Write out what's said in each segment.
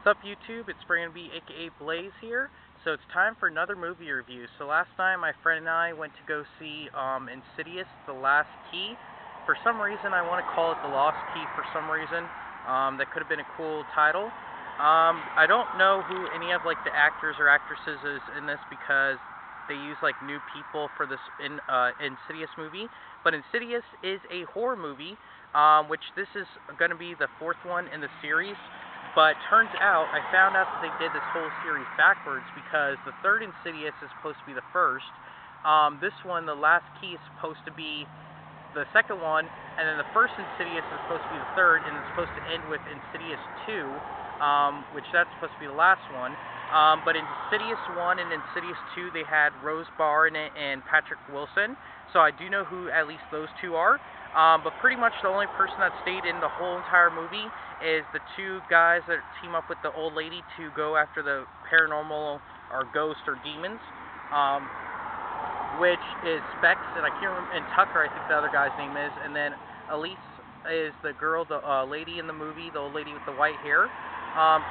What's up, YouTube? It's Brandon B, aka Blaze here. So it's time for another movie review. So last night my friend and I went to go see Insidious, The Last Key. For some reason I want to call it The Lost Key for some reason. That could have been a cool title. I don't know who any of the actors or actresses is in this because they use new people for this Insidious movie. But Insidious is a horror movie, which this is going to be the fourth one in the series. But turns out, I found out that they did this whole series backwards because the third Insidious is supposed to be the first. This one, The Last Key, is supposed to be the second one, and then the first Insidious is supposed to be the third, and it's supposed to end with Insidious 2, which that's supposed to be the last one. But in Insidious 1 and Insidious 2, they had Rose Barr in it and Patrick Wilson, so I do know who at least those two are. But pretty much the only person that stayed in the whole entire movie is the two guys that team up with the old lady to go after the paranormal or ghosts or demons, which is Specs, and I can't remember, and Tucker, I think the other guy's name is, and then Elise is the girl, the lady in the movie, the old lady with the white hair.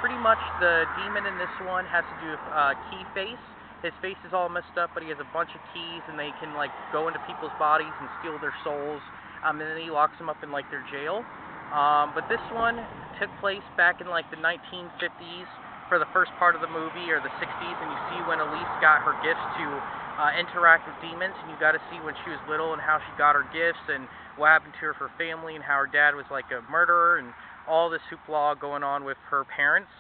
Pretty much the demon in this one has to do with Keyface. His face is all messed up, but he has a bunch of keys, and they can go into people's bodies and steal their souls. And then he locks them up in their jail. But this one took place back in the 1950s for the first part of the movie, or the 60s, and you see when Elise got her gifts to interact with demons, and you got to see when she was little and how she got her gifts and what happened to her family and how her dad was a murderer and all this hoopla going on with her parents.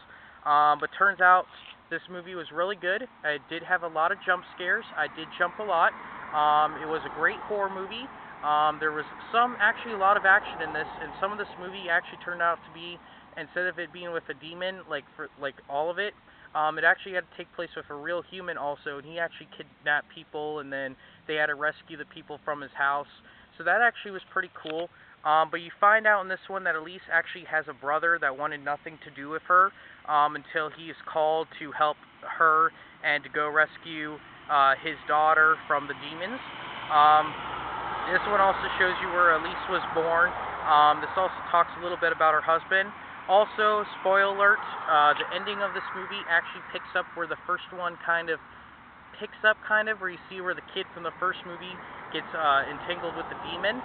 But turns out this movie was really good. It did have a lot of jump scares. I did jump a lot. It was a great horror movie. There was actually a lot of action in this, and some of this movie actually turned out to be, instead of it being with a demon, all of it, it actually had to take place with a real human also, and he actually kidnapped people, and then they had to rescue the people from his house. So that actually was pretty cool. But you find out in this one that Elise actually has a brother that wanted nothing to do with her, until he is called to help her and to go rescue his daughter from the demons. This one also shows you where Elise was born. This also talks a little bit about her husband. Also, spoiler alert, the ending of this movie actually picks up where the first one where you see where the kid from the first movie gets entangled with the demon.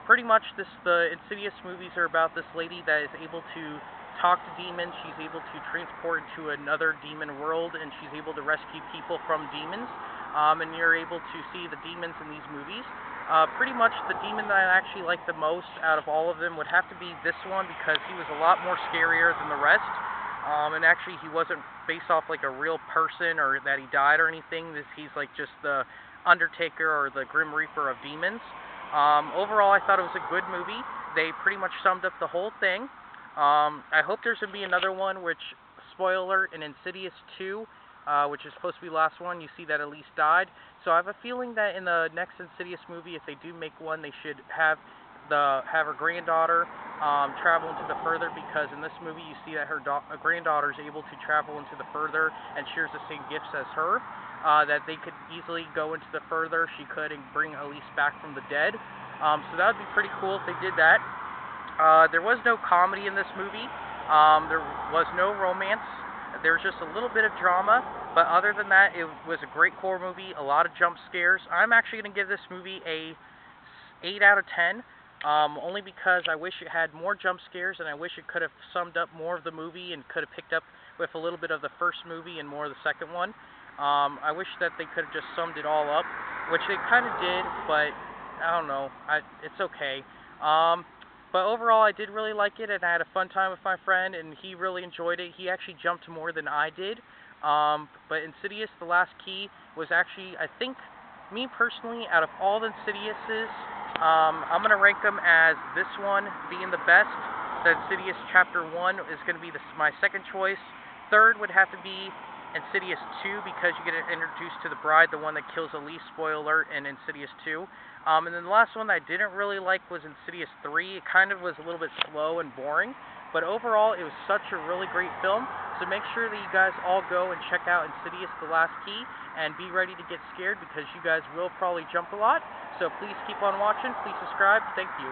Pretty much the Insidious movies are about this lady that is able to talk to demons. She's able to transport into another demon world, and she's able to rescue people from demons. And you're able to see the demons in these movies. Pretty much the demon that I actually like the most out of all of them would have to be this one, because he was a lot more scarier than the rest. And actually he wasn't based off a real person or that he died or anything. He's just the Undertaker or the Grim Reaper of demons. Overall, I thought it was a good movie. They pretty much summed up the whole thing. I hope there's going to be another one, which, spoiler, in Insidious 2, which is supposed to be the last one, you see that Elise died. So I have a feeling that in the next Insidious movie, if they do make one, they should have her granddaughter travel into the further, because in this movie you see that her granddaughter is able to travel into the further and shares the same gifts as her. That they could easily go into the further, she could, and bring Elise back from the dead. So that would be pretty cool if they did that. There was no comedy in this movie. There was no romance. There was just a little bit of drama, but other than that, it was a great horror movie, a lot of jump scares. I'm actually going to give this movie a 8 out of 10, only because I wish it had more jump scares, and I wish it could have summed up more of the movie and could have picked up with a little bit of the first movie and more of the second one. I wish that they could have just summed it all up, which they kind of did, but I don't know, it's okay. But overall, I did really like it, and I had a fun time with my friend, and he really enjoyed it. He actually jumped more than I did. But Insidious, The Last Key, was actually, I think, me personally, out of all the Insidiouses, I'm going to rank them as this one being the best. The Insidious Chapter 1 is going to be my second choice. Third would have to be Insidious 2, because you get introduced to the bride, the one that kills Elise, spoiler alert, in Insidious 2. And then the last one that I didn't really like was Insidious 3. It kind of was a little bit slow and boring, but overall it was such a really great film. So make sure that you guys all go and check out Insidious, The Last Key, and be ready to get scared, because you guys will probably jump a lot. So please keep on watching, please subscribe, thank you.